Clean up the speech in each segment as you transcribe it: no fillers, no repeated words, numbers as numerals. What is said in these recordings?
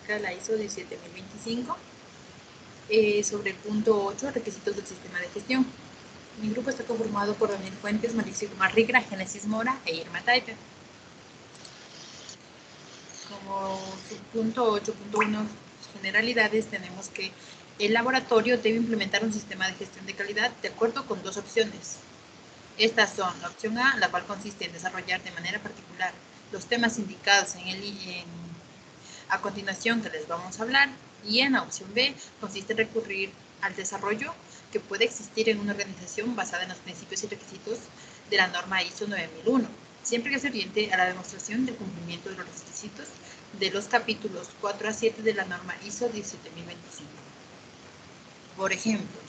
marca la ISO 17025. Sobre el punto 8, requisitos del sistema de gestión. Mi grupo está conformado por Daniel Fuentes, Mauricio Marrigra, Génesis Mora e Irma Taipe. Como subpunto 8.1 generalidades, tenemos que el laboratorio debe implementar un sistema de gestión de calidad de acuerdo con dos opciones. Estas son la opción A, la cual consiste en desarrollar de manera particular los temas indicados a continuación que les vamos a hablar, y en la opción B consiste en recurrir al desarrollo que puede existir en una organización basada en los principios y requisitos de la norma ISO 9001, siempre que se oriente a la demostración del cumplimiento de los requisitos de los capítulos 4 a 7 de la norma ISO 17025. Por ejemplo,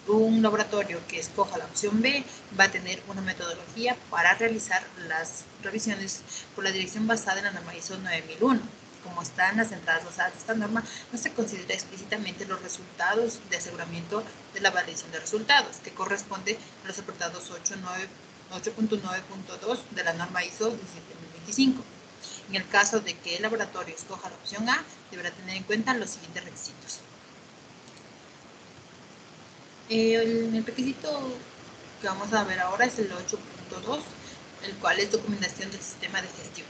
un laboratorio que escoja la opción B va a tener una metodología para realizar las revisiones por la dirección basada en la norma ISO 9001. Como están las entradas basadas en esta norma, no se considera explícitamente los resultados de aseguramiento de la validación de resultados, que corresponde a los apartados 8.9.2 de la norma ISO 17025. En el caso de que el laboratorio escoja la opción A, deberá tener en cuenta los siguientes requisitos. El requisito que vamos a ver ahora es el 8.2, el cual es documentación del sistema de gestión.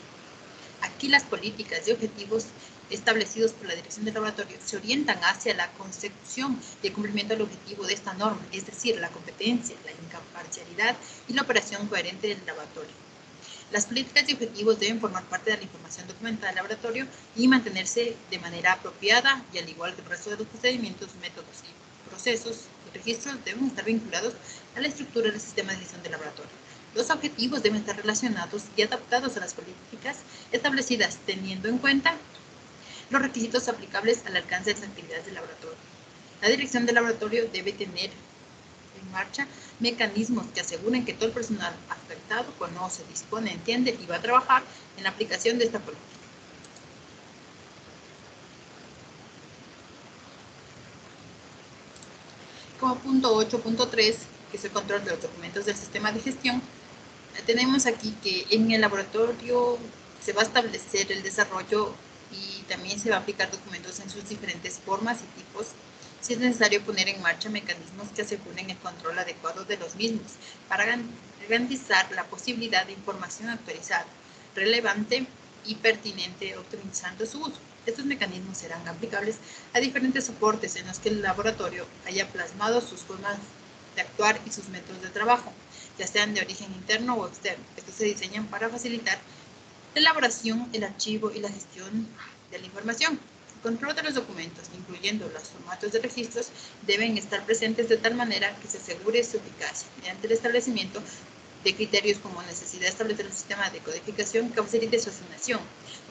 Aquí las políticas y objetivos establecidos por la dirección del laboratorio se orientan hacia la consecución y el cumplimiento del objetivo de esta norma, es decir, la competencia, la imparcialidad y la operación coherente del laboratorio. Las políticas y objetivos deben formar parte de la información documentada del laboratorio y mantenerse de manera apropiada, y al igual que el resto de los procedimientos, métodos y procesos y registros deben estar vinculados a la estructura del sistema de gestión del laboratorio. Los objetivos deben estar relacionados y adaptados a las políticas establecidas, teniendo en cuenta los requisitos aplicables al alcance de las actividades del laboratorio. La dirección del laboratorio debe tener en marcha mecanismos que aseguren que todo el personal afectado conoce, dispone, entiende y va a trabajar en la aplicación de esta política. Como punto 8.3, que es el control de los documentos del sistema de gestión, tenemos aquí que en el laboratorio se va a establecer el desarrollo y también se va a aplicar documentos en sus diferentes formas y tipos, si es necesario poner en marcha mecanismos que aseguren el control adecuado de los mismos para garantizar la posibilidad de información actualizada, relevante y pertinente, optimizando su uso. Estos mecanismos serán aplicables a diferentes soportes en los que el laboratorio haya plasmado sus formas de actuar y sus métodos de trabajo, ya sean de origen interno o externo. Estos se diseñan para facilitar la elaboración, el archivo y la gestión de la información. El control de los documentos, incluyendo los formatos de registros, deben estar presentes de tal manera que se asegure su eficacia, mediante el establecimiento de criterios como necesidad de establecer un sistema de codificación que facilite su asignación,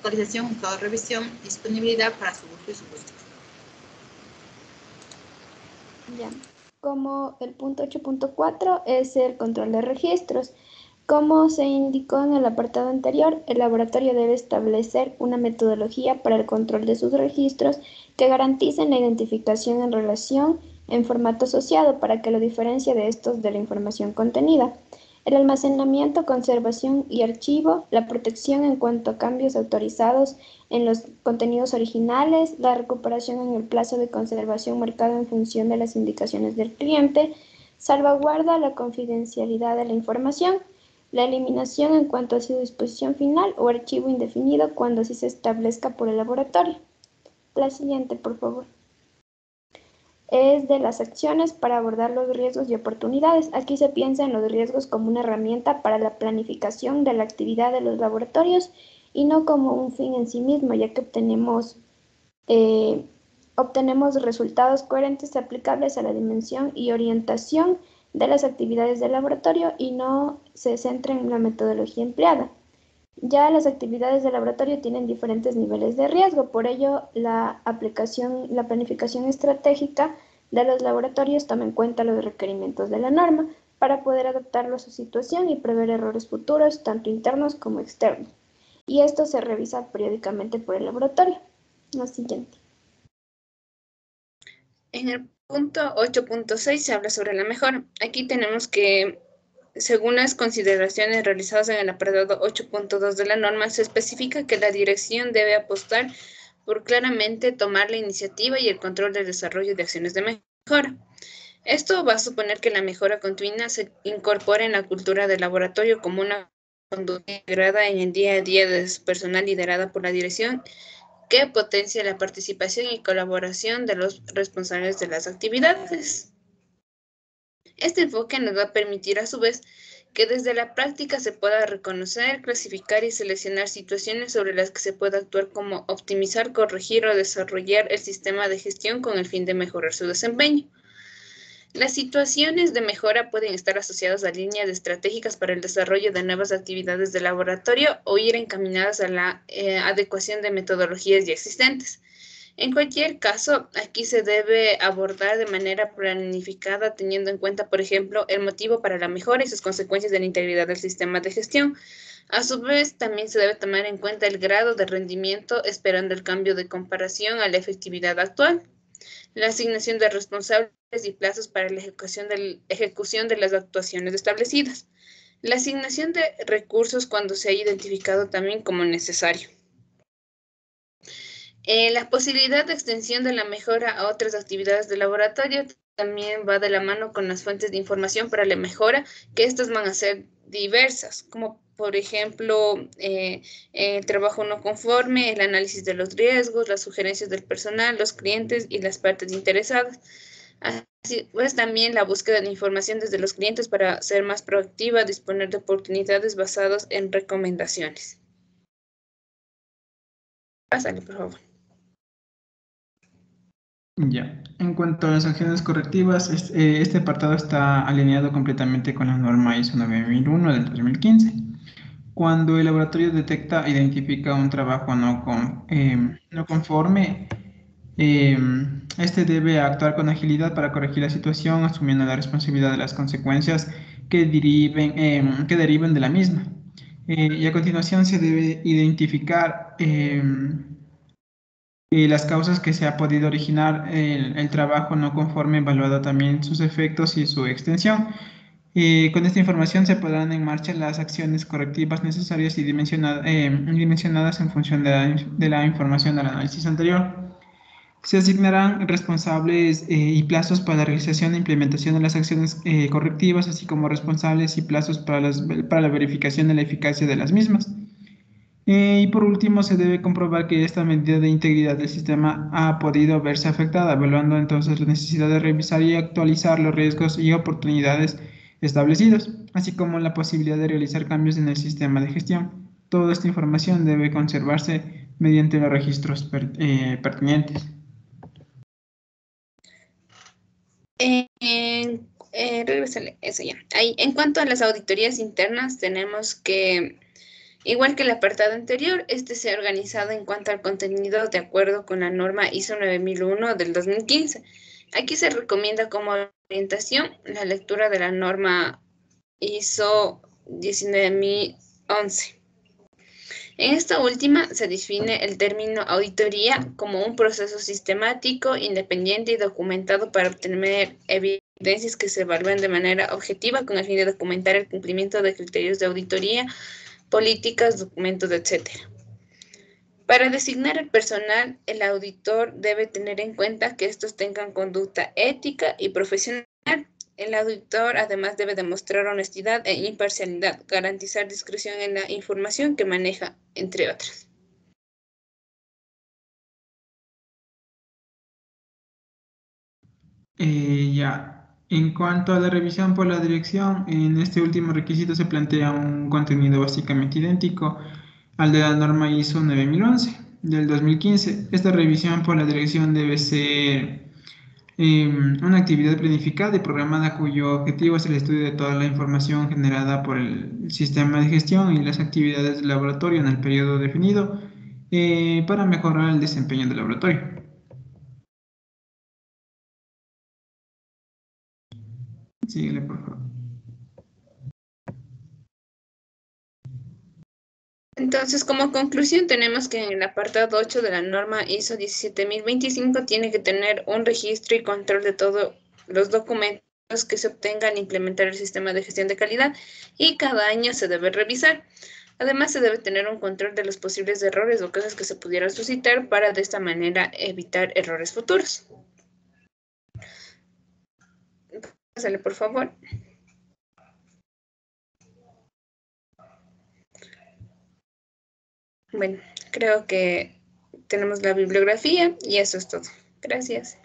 localización, revisión, disponibilidad para su uso y su búsqueda. Ya. Como el punto 8.4 es el control de registros. Como se indicó en el apartado anterior, el laboratorio debe establecer una metodología para el control de sus registros que garanticen la identificación en relación en formato asociado para que lo diferencie de estos de la información contenida. El almacenamiento, conservación y archivo, la protección en cuanto a cambios autorizados en los contenidos originales, la recuperación en el plazo de conservación marcado en función de las indicaciones del cliente, salvaguarda la confidencialidad de la información, la eliminación en cuanto a su disposición final o archivo indefinido cuando así se establezca por el laboratorio. La siguiente, por favor. Es de las acciones para abordar los riesgos y oportunidades. Aquí se piensa en los riesgos como una herramienta para la planificación de la actividad de los laboratorios y no como un fin en sí mismo, ya que obtenemos resultados coherentes y aplicables a la dimensión y orientación de las actividades del laboratorio y no se centra en la metodología empleada. Ya las actividades de laboratorio tienen diferentes niveles de riesgo, por ello la planificación estratégica de los laboratorios toma en cuenta los requerimientos de la norma para poder adaptarlo a su situación y prever errores futuros, tanto internos como externos. Y esto se revisa periódicamente por el laboratorio. La siguiente. En el punto 8.6 se habla sobre la mejora. Aquí tenemos que, según las consideraciones realizadas en el apartado 8.2 de la norma, se especifica que la dirección debe apostar por claramente tomar la iniciativa y el control del desarrollo de acciones de mejora. Esto va a suponer que la mejora continua se incorpore en la cultura del laboratorio como una conducta integrada en el día a día de su personal liderada por la dirección, que potencia la participación y colaboración de los responsables de las actividades. Este enfoque nos va a permitir a su vez que desde la práctica se pueda reconocer, clasificar y seleccionar situaciones sobre las que se pueda actuar como optimizar, corregir o desarrollar el sistema de gestión con el fin de mejorar su desempeño. Las situaciones de mejora pueden estar asociadas a líneas estratégicas para el desarrollo de nuevas actividades de laboratorio o ir encaminadas a la adecuación de metodologías ya existentes. En cualquier caso, aquí se debe abordar de manera planificada, teniendo en cuenta, por ejemplo, el motivo para la mejora y sus consecuencias de la integridad del sistema de gestión. A su vez, también se debe tomar en cuenta el grado de rendimiento, esperando el cambio de comparación a la efectividad actual, la asignación de responsables y plazos para la ejecución de las actuaciones establecidas, la asignación de recursos cuando se haya identificado también como necesario. La posibilidad de extensión de la mejora a otras actividades de laboratorio también va de la mano con las fuentes de información para la mejora, que estas van a ser diversas, como por ejemplo el trabajo no conforme, el análisis de los riesgos, las sugerencias del personal, los clientes y las partes interesadas. Así pues, también la búsqueda de información desde los clientes para ser más proactiva, disponer de oportunidades basadas en recomendaciones. Pásale, por favor. Ya, en cuanto a las acciones correctivas, este apartado está alineado completamente con la norma ISO 9001 del 2015. Cuando el laboratorio detecta e identifica un trabajo no conforme, este debe actuar con agilidad para corregir la situación, asumiendo la responsabilidad de las consecuencias que deriven de la misma. Y a continuación se debe identificar las causas que se ha podido originar el trabajo no conforme, evaluado también sus efectos y su extensión. Con esta información se pondrán en marcha las acciones correctivas necesarias y dimensionadas en función de la información del análisis anterior. Se asignarán responsables y plazos para la realización e implementación de las acciones correctivas, así como responsables y plazos para la verificación de la eficacia de las mismas. Y por último, se debe comprobar que esta medida de integridad del sistema ha podido verse afectada, evaluando entonces la necesidad de revisar y actualizar los riesgos y oportunidades establecidos, así como la posibilidad de realizar cambios en el sistema de gestión. Toda esta información debe conservarse mediante los registros pertinentes. Regresale, eso ya. Ahí, en cuanto a las auditorías internas, tenemos que, igual que el apartado anterior, este se ha organizado en cuanto al contenido de acuerdo con la norma ISO 9001 del 2015. Aquí se recomienda como orientación la lectura de la norma ISO 19011. En esta última se define el término auditoría como un proceso sistemático, independiente y documentado para obtener evidencias que se evalúen de manera objetiva con el fin de documentar el cumplimiento de criterios de auditoría, políticas, documentos, etc. Para designar el personal, el auditor debe tener en cuenta que estos tengan conducta ética y profesional. El auditor además debe demostrar honestidad e imparcialidad, garantizar discreción en la información que maneja, entre otras. Ya, en cuanto a la revisión por la dirección, en este último requisito se plantea un contenido básicamente idéntico al de la norma ISO 9011 del 2015. Esta revisión por la dirección debe ser una actividad planificada y programada cuyo objetivo es el estudio de toda la información generada por el sistema de gestión y las actividades del laboratorio en el periodo definido para mejorar el desempeño del laboratorio. Síguele, por favor. Entonces, como conclusión, tenemos que en el apartado 8 de la norma ISO 17025 tiene que tener un registro y control de todos los documentos que se obtengan al implementar el sistema de gestión de calidad y cada año se debe revisar. Además, se debe tener un control de los posibles errores o cosas que se pudieran suscitar para de esta manera evitar errores futuros. Pásale, por favor. Bueno, creo que tenemos la bibliografía y eso es todo. Gracias.